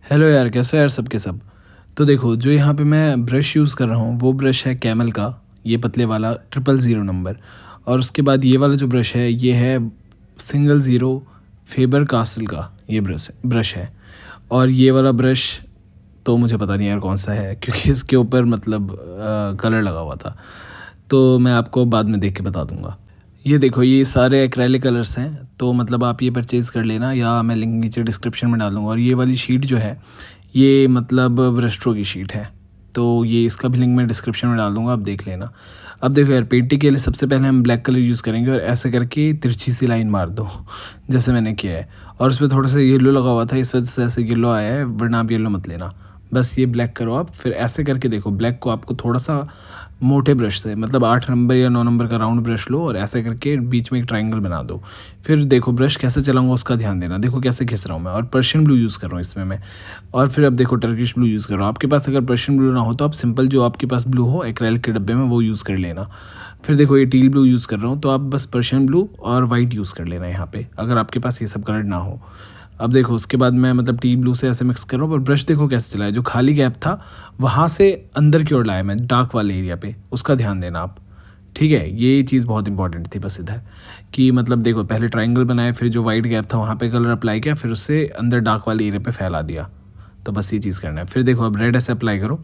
Hello यार, कैसे यार सब के सब। तो देखो, जो यहाँ पे मैं ब्रश यूज़ कर रहा हूँ वो ब्रश है कैमल का, ये पतले वाला 000 नंबर। और उसके बाद ये वाला जो ब्रश है ये है सिंगल 0 फेबर कास्टल का ये ब्रश है। और ये वाला ब्रश तो मुझे पता नहीं यार कौन सा है, क्योंकि इसके ऊपर मतलब कलर लगा हुआ था, तो मैं आपको बाद में देख के बता दूंगा। ये देखो, ये सारे एक्रेलिक कलर्स हैं, तो मतलब आप ये परचेज़ कर लेना, या मैं लिंक नीचे डिस्क्रिप्शन में डाल दूँगा। और ये वाली शीट जो है ये मतलब ब्रस्ट्रो की शीट है, तो ये इसका भी लिंक मैं डिस्क्रिप्शन में डाल दूँगा, आप देख लेना। अब देखो यार, पेंटिंग के लिए सबसे पहले हम ब्लैक कलर यूज़ करेंगे और ऐसे करके तिरछी सी लाइन मार दो जैसे मैंने किया है। और उसमें थोड़ा सा येलो लगा हुआ था, इस वजह से ऐसे येलो आया है, वरना आप येलो मत लेना। बस ये ब्लैक करो आप, फिर ऐसे करके देखो, ब्लैक को आपको थोड़ा सा मोटे ब्रश से, मतलब 8 नंबर या 9 नंबर का राउंड ब्रश लो और ऐसे करके बीच में एक ट्रायंगल बना दो। फिर देखो ब्रश कैसे चलाऊंगा उसका ध्यान देना, देखो कैसे घिस रहा हूँ मैं, और पर्शियन ब्लू यूज़ कर रहा हूँ इसमें मैं। और फिर अब देखो टर्किश ब्लू यूज़ कर रहा हूँ। आपके पास अगर पर्शियन ब्लू ना हो तो आप सिंपल जो आपके पास ब्लू हो एक्रेलिक के डब्बे में वो यूज़ कर लेना। फिर देखो ये टील ब्लू यूज़ कर रहा हूँ, तो आप बस पर्शियन ब्लू और वाइट यूज़ कर लेना यहाँ पे, अगर आपके पास ये सब कलर ना हो। अब देखो उसके बाद मैं मतलब टी ब्लू से ऐसे मिक्स कर रहा हूँ, पर ब्रश देखो कैसे चला है, जो खाली गैप था वहाँ से अंदर की ओर लाया मैं, डार्क वाले एरिया पे, उसका ध्यान देना आप। ठीक है, ये चीज़ बहुत इंपॉर्टेंट थी बस इधर, कि मतलब देखो पहले ट्रायंगल बनाए, फिर जो वाइट गैप था वहाँ पे कलर अप्लाई किया, फिर उससे अंदर डार्क वाले एरिया पे फैला दिया। तो बस ये चीज़ करना है। फिर देखो अब रेड ऐसे अप्लाई करो,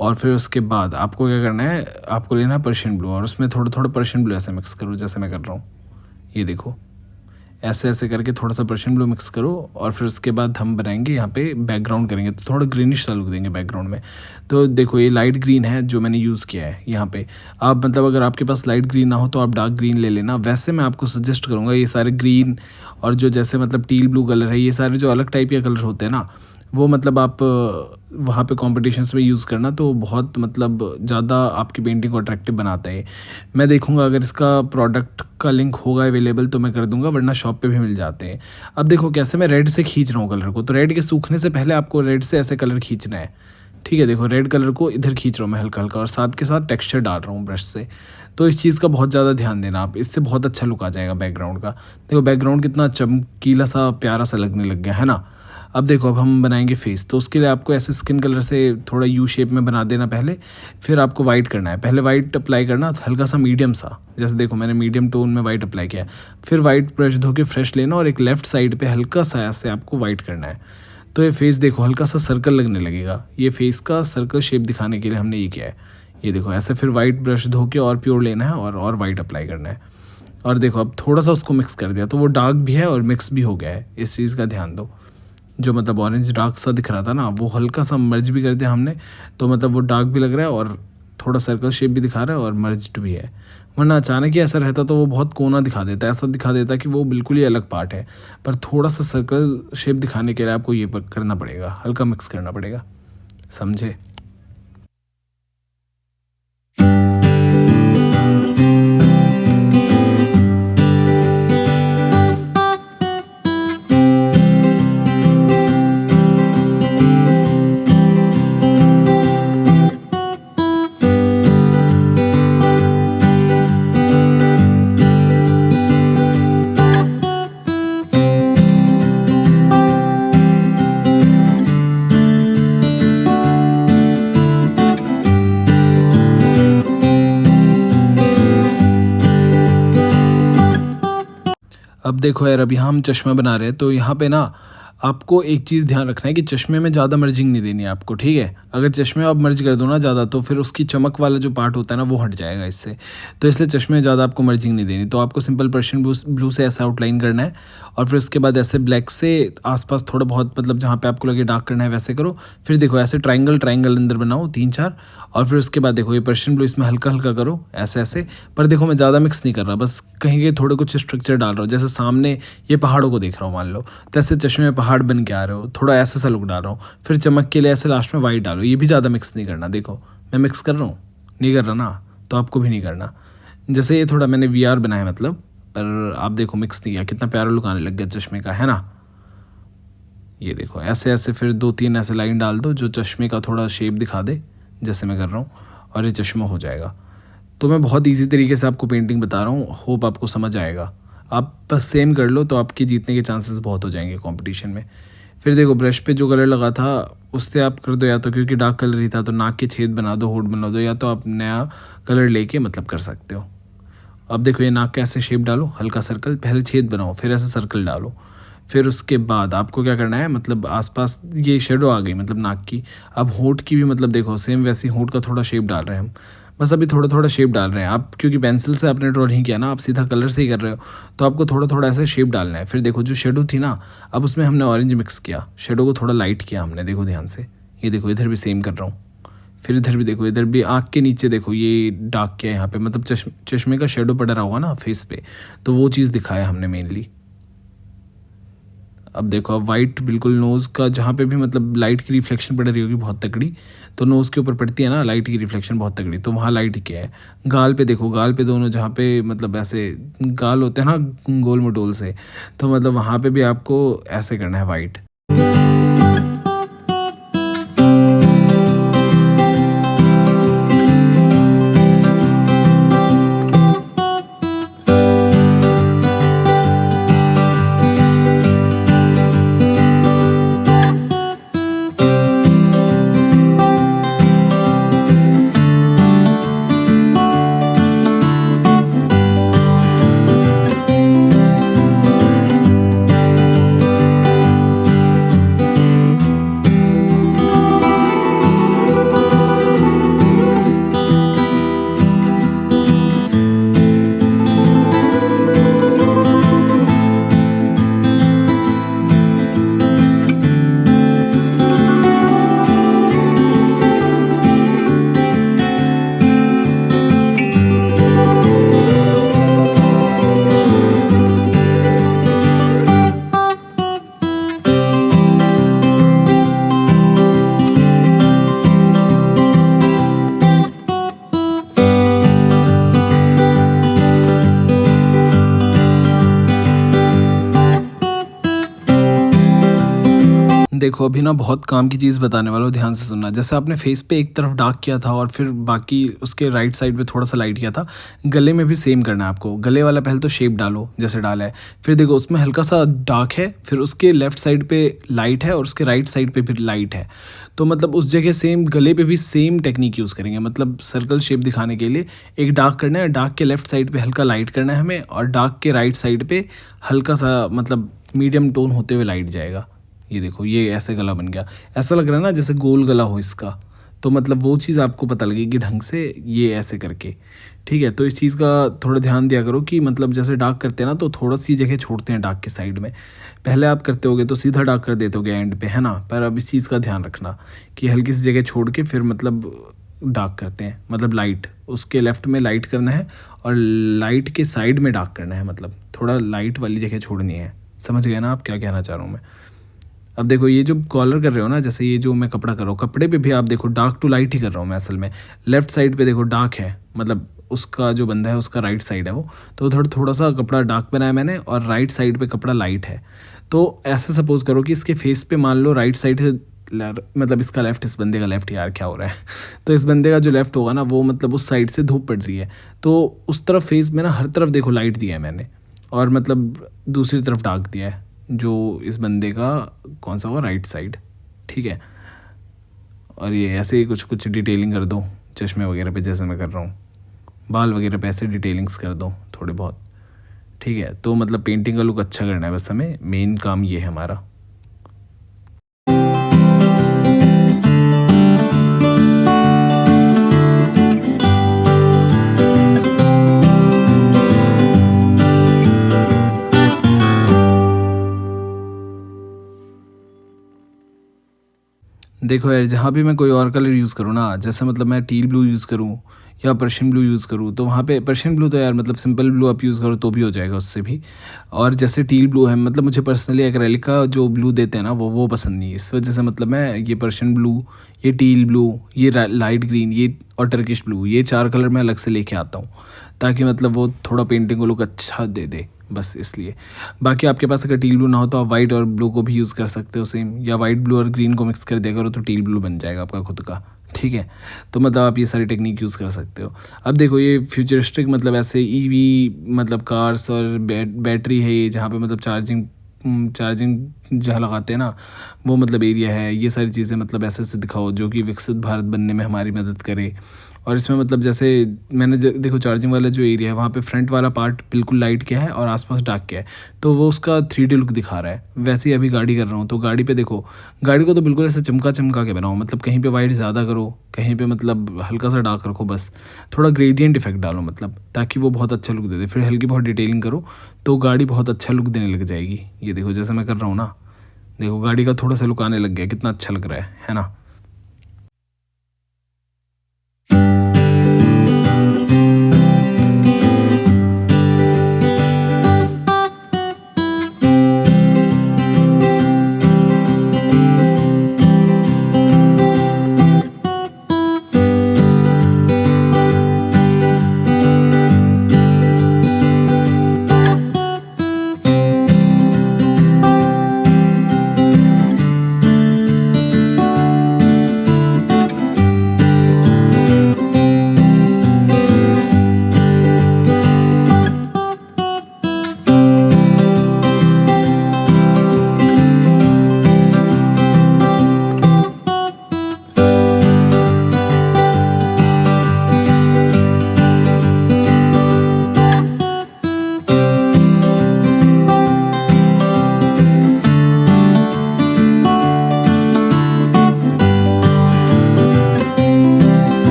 और फिर उसके बाद आपको क्या करना है, आपको लेना है पर्शियन ब्लू, और उसमें थोड़ा थोड़ा पर्शियन ब्लू ऐसे मिक्स करो जैसे मैं कर रहा हूँ। ये देखो ऐसे ऐसे करके थोड़ा सा पर्शियन ब्लू मिक्स करो, और फिर उसके बाद हम बनाएंगे यहाँ पे बैकग्राउंड करेंगे, तो थोड़ा ग्रीनिश सा लुक देंगे बैकग्राउंड में। तो देखो ये लाइट ग्रीन है जो मैंने यूज़ किया है यहाँ पे। आप मतलब अगर आपके पास लाइट ग्रीन ना हो तो आप डार्क ग्रीन ले लेना। वैसे मैं आपको सजेस्ट करूँगा ये सारे ग्रीन और जो जैसे मतलब टील ब्लू कलर है, ये सारे जो अलग टाइप के कलर होते हैं ना, वो मतलब आप वहाँ पे कॉम्पिटिशन्स में यूज़ करना, तो बहुत मतलब ज़्यादा आपकी पेंटिंग को अट्रैक्टिव बनाता है। मैं देखूँगा अगर इसका प्रोडक्ट का लिंक होगा अवेलेबल तो मैं कर दूँगा, वरना शॉप पे भी मिल जाते हैं। अब देखो कैसे मैं रेड से खींच रहा हूँ कलर को, तो रेड के सूखने से पहले आपको रेड से ऐसे कलर खींचना है। ठीक है, देखो रेड कलर को इधर खींच रहा हूँ मैं हल्का हल्का, और साथ के साथ टेक्सचर डाल रहा हूँ ब्रश से। तो इस चीज़ का बहुत ज़्यादा ध्यान देना आप, इससे बहुत अच्छा लुक आ जाएगा बैकग्राउंड का। देखो बैकग्राउंड कितना चमकीला सा प्यारा सा लगने लग गया है ना। अब देखो अब हम बनाएंगे फेस, तो उसके लिए आपको ऐसे स्किन कलर से थोड़ा यू शेप में बना देना पहले। फिर आपको वाइट करना है, पहले वाइट अप्लाई करना हल्का सा मीडियम सा, जैसे देखो मैंने मीडियम टोन में वाइट अप्लाई किया। फिर वाइट ब्रश धो के फ्रेश लेना, और एक लेफ्ट साइड पे हल्का सा ऐसे आपको वाइट करना है। तो ये फेस देखो हल्का सा सर्कल लगने लगेगा, ये फेस का सर्कल शेप दिखाने के लिए हमने ये किया है। ये देखो ऐसे फिर वाइट ब्रश धो के और प्योर लेना है, और वाइट अप्लाई करना है। और देखो अब थोड़ा सा उसको मिक्स कर दिया, तो वो डार्क भी है और मिक्स भी हो गया है, इस चीज़ का ध्यान दो। जो मतलब ऑरेंज डार्क सा दिख रहा था ना, वो हल्का सा मर्ज भी कर दिया हमने, तो मतलब वो डार्क भी लग रहा है और थोड़ा सर्कल शेप भी दिखा रहा है और मर्ज्ड भी है। वरना अचानक ही ऐसा रहता तो वो बहुत कोना दिखा देता, ऐसा दिखा देता कि वो बिल्कुल ही अलग पार्ट है। पर थोड़ा सा सर्कल शेप दिखाने के लिए आपको ये करना पड़ेगा, हल्का मिक्स करना पड़ेगा, समझे। अब देखो यार, अब यहाँ हम चश्मा बना रहे हैं, तो यहाँ पे ना आपको एक चीज़ ध्यान रखना है कि चश्मे में ज़्यादा मर्जिंग नहीं देनी है आपको। ठीक है, अगर चश्मे में आप मर्ज कर दो ना ज़्यादा, तो फिर उसकी चमक वाला जो पार्ट होता है ना वो हट जाएगा इससे। तो इसलिए चश्मे में ज़्यादा आपको मर्जिंग नहीं देनी, तो आपको सिंपल पर्शियन ब्लू से ऐसा आउटलाइन करना है, और फिर उसके बाद ऐसे ब्लैक से आसपास थोड़ा बहुत, मतलब जहाँ पे आपको लगे डार्क करना है वैसे करो। फिर देखो ऐसे ट्राइंगल अंदर बनाओ 3-4, और फिर उसके बाद देखो ये पर्शियन ब्लू इसमें हल्का हल्का करो ऐसे ऐसे। पर देखो मैं ज़्यादा मिक्स नहीं कर रहा, बस कहीं कहीं थोड़े कुछ स्ट्रक्चर डाल रहा हूँ, जैसे सामने ये पहाड़ों को देख रहा हूँ मान लो, तो ऐसे चश्मे में पहाड़ बन के आ रहे हो, थोड़ा ऐसा सा लुक डाल रहा हूँ। फिर चमक के लिए ऐसे लास्ट में वाइट डालो, ये भी ज़्यादा मिक्स नहीं करना। देखो मैं मिक्स कर रहा हूँ, नहीं कर रहा ना, तो आपको भी नहीं करना। जैसे ये थोड़ा मैंने VR बनाया मतलब, पर आप देखो मिक्स नहीं किया, कितना प्यारा लुक आने लग गया चश्मे का, है ना। ये देखो ऐसे ऐसे फिर 2-3 ऐसे लाइन डाल दो जो चश्मे का थोड़ा शेप दिखा दे, जैसे मैं कर रहा हूँ, और ये चश्मा हो जाएगा। तो मैं बहुत इजी तरीके से आपको पेंटिंग बता रहा हूँ, होप आपको समझ आएगा। आप बस सेम कर लो तो आपके जीतने के चांसेस बहुत हो जाएंगे कंपटीशन में। फिर देखो ब्रश पे जो कलर लगा था उससे आप कर दो, या तो क्योंकि डार्क कलर ही था तो नाक के छेद बना दो, होठ बना दो, या तो आप नया कलर लेके मतलब कर सकते हो। अब देखो ये नाक का ऐसे शेप डालो, हल्का सर्कल, पहले छेद बनाओ फिर ऐसे सर्कल डालो। फिर उसके बाद आपको क्या करना है, मतलब आसपास ये शेडो आ गई मतलब नाक की। अब होठ की भी मतलब देखो सेम वैसी होठ का थोड़ा शेप डाल रहे हैं हम, बस अभी थोड़ा थोड़ा शेप डाल रहे हैं आप, क्योंकि पेंसिल से आपने ड्रॉ नहीं किया ना, आप सीधा कलर से ही कर रहे हो, तो आपको थोड़ा थोड़ा ऐसे शेप डालना है। फिर देखो जो शेडो थी ना, अब उसमें हमने ऑरेंज मिक्स किया, शेडो को थोड़ा लाइट किया हमने, देखो ध्यान से, ये देखो इधर भी सेम कर रहा हूँ। फिर इधर भी देखो, इधर भी आँख के नीचे देखो ये डार्क किया है यहाँ पे, मतलब चश्मे का शेडो पड़ रहा होगा ना फेस पे, तो वो चीज़ दिखाया हमने मेनली। अब देखो अब वाइट बिल्कुल नोज़ का जहाँ पे भी मतलब लाइट की रिफ्लेक्शन पड़ रही होगी बहुत तगड़ी, तो नोज़ के ऊपर पड़ती है ना लाइट की रिफ्लेक्शन बहुत तगड़ी, तो वहाँ लाइट किया है। गाल पे देखो, गाल पे दोनों जहाँ पे मतलब ऐसे गाल होते हैं ना गोल मटोल से, तो मतलब वहाँ पे भी आपको ऐसे करना है वाइट। देखो अभी ना बहुत काम की चीज़ बताने वाला हूँ, ध्यान से सुनना। जैसे आपने फेस पे एक तरफ डार्क किया था और फिर बाकी उसके राइट साइड पे थोड़ा सा लाइट किया था, गले में भी सेम करना है आपको। गले वाला पहले तो शेप डालो जैसे डाला है, फिर देखो उसमें हल्का सा डार्क है, फिर उसके लेफ्ट साइड पे लाइट है और उसके राइट साइड पे फिर लाइट है, तो मतलब उस जगह सेम गले पे भी सेम टेक्निक यूज़ करेंगे। मतलब सर्कल शेप दिखाने के लिए एक डार्क करना है, डार्क के लेफ्ट साइड पे हल्का लाइट करना है हमें, और डार्क के राइट साइड पे हल्का सा मतलब मीडियम टोन होते हुए लाइट जाएगा। ये देखो ये ऐसे गला बन गया, ऐसा लग रहा है ना जैसे गोल गला हो इसका, तो मतलब वो चीज़ आपको पता लगेगी ढंग से ये ऐसे करके। ठीक है, तो इस चीज़ का थोड़ा ध्यान दिया करो कि मतलब जैसे डार्क करते हैं ना तो थोड़ा सी जगह छोड़ते हैं डार्क के साइड में। पहले आप करते होगे तो सीधा डार्क कर देते होगे एंड पे, है ना, पर अब इस चीज़ का ध्यान रखना कि हल्की सी जगह छोड़ के फिर मतलब डार्क करते हैं, मतलब लाइट उसके लेफ्ट में लाइट करना है और लाइट के साइड में डार्क करना है, मतलब थोड़ा लाइट वाली जगह छोड़नी है। समझ गए ना आप क्या कहना चाह रहा हूँ मैं। अब देखो ये जो कॉलर कर रहे हो ना, जैसे ये जो मैं कपड़ा कर रहा हूँ, कपड़े पे भी आप देखो डार्क टू लाइट ही कर रहा हूँ मैं असल में। लेफ्ट साइड पे देखो डार्क है, मतलब उसका जो बंदा है उसका राइट साइड है वो, तो थोड़ा थोड़ा सा कपड़ा डार्क बनाया मैंने और राइट साइड पे कपड़ा लाइट है। तो ऐसे सपोज करो कि इसके फेस पे मान लो राइट साइड से मतलब इसका लेफ्ट, इस बंदे का लेफ्ट, यार क्या हो रहा है तो इस बंदे का जो लेफ्ट होगा ना वो मतलब उस साइड से धूप पड़ रही है, तो उस तरफ फेस में ना हर तरफ देखो लाइट दिया है मैंने, और मतलब दूसरी तरफ डार्क दिया है जो इस बंदे का कौन सा हुआ, राइट साइड। ठीक है, और ये ऐसे ही कुछ कुछ डिटेलिंग कर दो चश्मे वगैरह पे जैसे मैं कर रहा हूँ, बाल वगैरह पे ऐसे डिटेलिंग्स कर दो थोड़े बहुत। ठीक है, तो मतलब पेंटिंग का लुक अच्छा करना है बस हमें, मेन काम ये है हमारा। देखो यार, जहाँ भी मैं कोई और कलर यूज़ करूँ ना, जैसे मतलब मैं टील ब्लू यूज़ करूँ या पर्शियन ब्लू यूज़ करूँ, तो वहाँ पे पर्शियन ब्लू तो यार मतलब सिंपल ब्लू आप यूज़ करो तो भी हो जाएगा उससे भी। और जैसे टील ब्लू है, मतलब मुझे पर्सनली एक्रेलिक का जो ब्लू देते हैं ना वो पसंद नहीं है, इस वजह से मतलब मैं ये पर्शियन ब्लू, ये टील ब्लू, ये लाइट ग्रीन, ये और टर्किश ब्लू, ये 4 कलर मैं अलग से लेके आता हूँ ताकि मतलब वो थोड़ा पेंटिंग को लुक अच्छा दे दे, बस इसलिए। बाकी आपके पास अगर टील ब्लू ना हो तो आप वाइट और ब्लू को भी यूज़ कर सकते हो सेम, या वाइट ब्लू और ग्रीन को मिक्स कर दिया करो तो टील ब्लू बन जाएगा आपका खुद का। ठीक है, तो मतलब आप ये सारी टेक्निक यूज़ कर सकते हो। अब देखो ये फ्यूचरिस्टिक मतलब ऐसे ईवी मतलब कार्स और बैटरी है ये, जहाँ पे मतलब चार्जिंग चार्जिंग जहाँ लगाते हैं ना वो मतलब एरिया है, ये सारी चीज़ें मतलब ऐसे ऐसे दिखाओ जो कि विकसित भारत बनने में हमारी मदद करे। और इसमें मतलब जैसे मैंने देखो चार्जिंग वाला जो एरिया है वहाँ पे फ्रंट वाला पार्ट बिल्कुल लाइट क्या है और आसपास डार्क क्या है, तो वो उसका 3D लुक दिखा रहा है। वैसे ही अभी गाड़ी कर रहा हूँ, तो गाड़ी पे देखो, गाड़ी को तो बिल्कुल ऐसे चमका चमका के बनाओ, मतलब कहीं पे वाइट ज़्यादा करो, कहीं पे मतलब हल्का सा डार्क रखो, बस थोड़ा ग्रेडियंट इफेक्ट डालो, मतलब ताकि वो बहुत अच्छा लुक दे दे। फिर हल्की बहुत डिटेलिंग करो तो गाड़ी बहुत अच्छा लुक देने लग जाएगी। ये देखो जैसे मैं कर रहा हूँ ना, देखो गाड़ी का थोड़ा सा लुक आने लग गया, कितना अच्छा लग रहा है ना।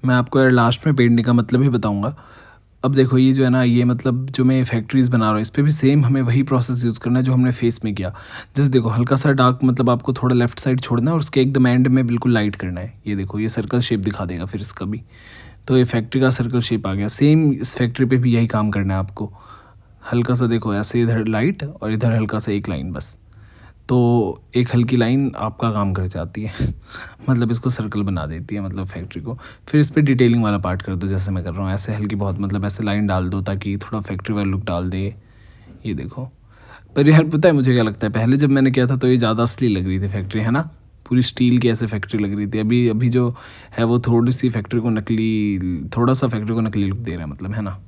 मैं आपको यार लास्ट में पेंटिंग का मतलब ही बताऊंगा। अब देखो ये जो है ना, ये मतलब जो मैं फैक्ट्रीज़ बना रहा हूँ इस पे भी सेम हमें वही प्रोसेस यूज़ करना है जो हमने फेस में किया। जैसे देखो हल्का सा डार्क मतलब आपको थोड़ा लेफ्ट साइड छोड़ना है और उसके एकदम एंड में बिल्कुल लाइट करना है। ये देखो ये सर्कल शेप दिखा देगा फिर इसका भी। तो ये फैक्ट्री का सर्कल शेप आ गया। सेम इस फैक्ट्री पे भी यही काम करना है आपको। हल्का सा देखो ऐसे इधर लाइट और इधर हल्का सा एक लाइन बस। तो एक हल्की लाइन आपका काम कर जाती है मतलब इसको सर्कल बना देती है मतलब फैक्ट्री को। फिर इस पर डिटेलिंग वाला पार्ट कर दो जैसे मैं कर रहा हूँ, ऐसे हल्की बहुत मतलब ऐसे लाइन डाल दो ताकि थोड़ा फैक्ट्री वाला लुक डाल दे। ये देखो। पर यार पता है मुझे क्या लगता है, पहले जब मैंने किया था तो ये ज़्यादा असली लग रही थी फैक्ट्री, है ना। पूरी स्टील की ऐसे फैक्ट्री लग रही थी। अभी अभी जो है वो थोड़ी सी फैक्ट्री को नकली, थोड़ा सा फैक्ट्री को नकली लुक दे रहा है मतलब, है ना।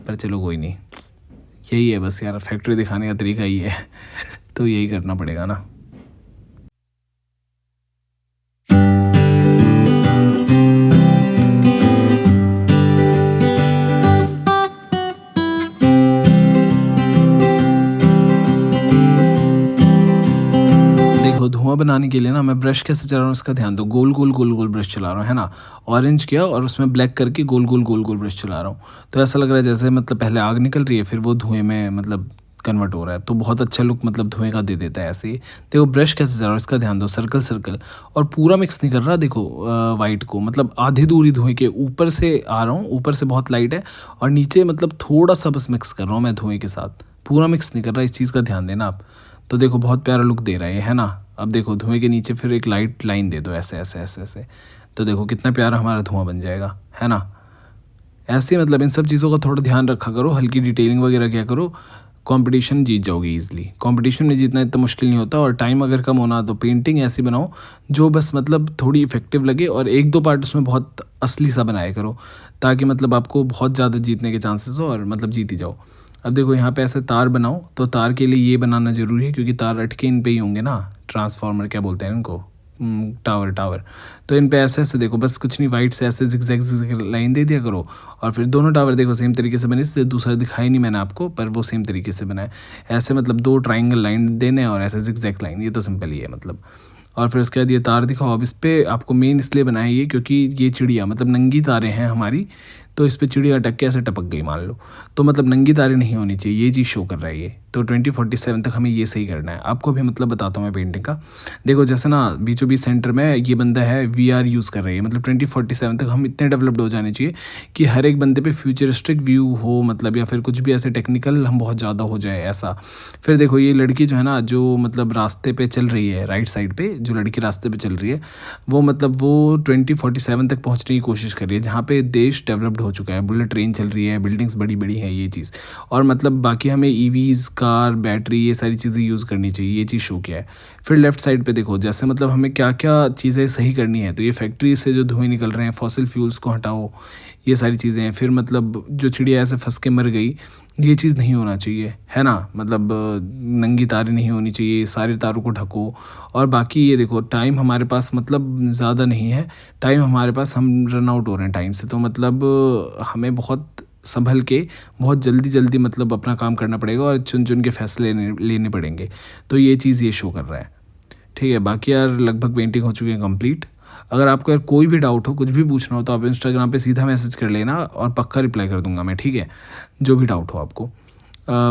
पर चलो कोई नहीं, यही है बस यार, फैक्ट्री दिखाने का तरीका ही है तो यही करना पड़ेगा ना। देखो धुआं बनाने के लिए ना मैं ब्रश कैसे चला रहा हूँ इसका ध्यान दो। गोल गोल गोल गोल ब्रश चला रहा हूँ, है ना। ऑरेंज किया और उसमें ब्लैक करके गोल गोल गोल गोल ब्रश चला रहा हूँ। तो ऐसा लग रहा है जैसे मतलब पहले आग निकल रही है फिर वो धुएं में मतलब कन्वर्ट हो रहा है। तो बहुत अच्छा लुक मतलब धुएं का दे देता है ऐसे ही। देखो ब्रश कैसे चला रहा हूँ इसका ध्यान दो, सर्कल सर्कल। और पूरा मिक्स नहीं कर रहा देखो वाइट को, मतलब आधी दूरी धुएं के ऊपर से आ रहा हूँ, ऊपर से बहुत लाइट है और नीचे मतलब थोड़ा सा बस मिक्स कर रहा हूँ मैं धुएं के साथ। पूरा मिक्स नहीं कर रहा, इस चीज़ का ध्यान देना आप। तो देखो बहुत प्यारा लुक दे रहा है ना। अब देखो धुएं के नीचे फिर एक लाइट लाइन दे दो ऐसे ऐसे ऐसे ऐसे। तो देखो कितना प्यारा हमारा धुआं बन जाएगा, है ना। ऐसे मतलब इन सब चीज़ों का थोड़ा ध्यान रखा करो, हल्की डिटेलिंग वगैरह क्या करो। कंपटीशन जीत जाओगे ईजिली। कंपटीशन में जीतना इतना मुश्किल नहीं होता। और टाइम अगर कम होना तो पेंटिंग ऐसी बनाओ जो बस मतलब थोड़ी इफेक्टिव लगे और एक दो पार्ट उसमें बहुत असली सा बनाया करो, ताकि मतलब आपको बहुत ज़्यादा जीतने के चांसेस हो और मतलब जीत ही जाओ। अब देखो यहाँ पे ऐसे तार बनाओ, तो तार के लिए ये बनाना ज़रूरी है क्योंकि तार अटके इन पे ही होंगे ना। ट्रांसफार्मर क्या बोलते हैं इनको, टावर टावर। तो इन पे ऐसे ऐसे देखो, बस कुछ नहीं, वाइट से ऐसे जिगजैग लाइन दे दिया करो। और फिर दोनों टावर देखो सेम तरीके से बने, इससे दूसरा दिखाई नहीं मैंने आपको, पर वो सेम तरीके से बना है। ऐसे मतलब दो ट्राइंगल लाइन देने और ऐसे जिगजैग लाइन, ये तो सिंपल ही है मतलब। और फिर उसके बाद ये तार दिखाओ। अब इस पर आपको मेन इसलिए बनाया ये क्योंकि ये चिड़िया मतलब नंगी तारें हैं हमारी, तो इस पर चिड़िया अटक के ऐसे टपक गई मान लो। तो मतलब नंगी तारें नहीं होनी चाहिए, ये चीज़ शो कर रहा है ये। तो 2047 तक हमें ये सही करना है। आपको भी मतलब बताता हूँ मैं पेंटिंग का। देखो जैसे ना बीचों बीच सेंटर में ये बंदा है, VR यूज़ कर रही है, मतलब 2047 तक हम इतने डेवलप्ड हो जाने चाहिए कि हर एक बंदे पे फ्यूचरिस्टिक व्यू हो मतलब, या फिर कुछ भी ऐसे टेक्निकल हम बहुत ज़्यादा हो जाए ऐसा। फिर देखो ये लड़की जो है ना, जो मतलब रास्ते पे चल रही है, राइट साइड पे जो लड़की रास्ते पे चल रही है, वो मतलब वो 2047 तक पहुंचने की कोशिश कर रही है, जहाँ पे देश डेवलप्ड हो चुका है। बुलेट ट्रेन चल रही है, बिल्डिंग्स बड़ी बड़ी हैं, ये चीज़। और मतलब बाकी हमें EVs, कार, बैटरी, ये सारी चीज़ें यूज़ करनी चाहिए, ये चीज़ शो किया है। फिर लेफ्ट साइड पे देखो जैसे मतलब हमें क्या क्या चीज़ें सही करनी है। तो ये फैक्ट्री से जो धुएं निकल रहे हैं, फॉसिल फ्यूल्स को हटाओ, ये सारी चीज़ें हैं। फिर मतलब जो चिड़िया ऐसे फंस के मर गई, ये चीज़ नहीं होना चाहिए, है ना। मतलब नंगी तारें नहीं होनी चाहिए, सारे तारों को ढको। और बाकी ये देखो टाइम हमारे पास मतलब ज़्यादा नहीं है, टाइम हमारे पास, हम रन आउट हो रहे हैं टाइम से। तो मतलब हमें बहुत संभल के बहुत जल्दी जल्दी मतलब अपना काम करना पड़ेगा और चुन चुन के फैसले लेने पड़ेंगे। तो ये चीज़ ये शो कर रहा है, ठीक है। बाकी यार लगभग पेंटिंग हो चुकी है कंप्लीट। अगर आपको यार कोई भी डाउट हो, कुछ भी पूछना हो, तो आप इंस्टाग्राम पे सीधा मैसेज कर लेना और पक्का रिप्लाई कर दूंगा मैं, ठीक है, जो भी डाउट हो आपको।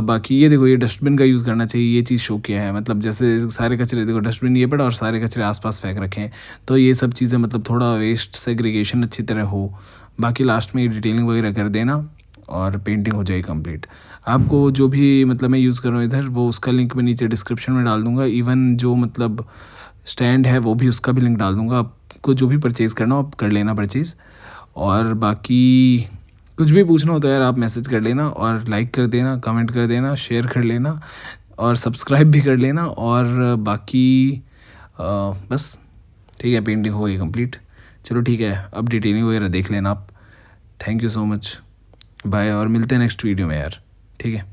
बाकी ये देखो ये डस्टबिन का यूज़ करना चाहिए, ये चीज़ शो किया है। मतलब जैसे सारे कचरे देखो डस्टबिन ये पड़ा और सारे कचरे आसपास फेंक रखे हैं। तो ये सब चीज़ें मतलब थोड़ा वेस्ट सेग्रीगेशन अच्छी तरह हो। बाकी लास्ट में ये डिटेलिंग वगैरह कर देना और पेंटिंग हो जाएगी कंप्लीट। आपको जो भी मतलब मैं यूज़ कर रहा हूँ इधर, वो उसका लिंक मैं नीचे डिस्क्रिप्शन में डाल दूँगा। इवन जो मतलब स्टैंड है वो भी, उसका भी लिंक डाल दूँगा। आपको जो भी परचेज़ करना हो आप कर लेना परचेज़। और बाकी कुछ भी पूछना हो तो यार आप मैसेज कर लेना और लाइक कर देना, कमेंट कर देना, शेयर कर लेना और सब्सक्राइब भी कर लेना। और बाकी बस ठीक है, पेंटिंग हो गई कंप्लीट। चलो ठीक है, अब डिटेलिंग वगैरह देख लेना आप। Thank you so much, bye, और मिलते हैं नेक्स्ट वीडियो में यार, ठीक है।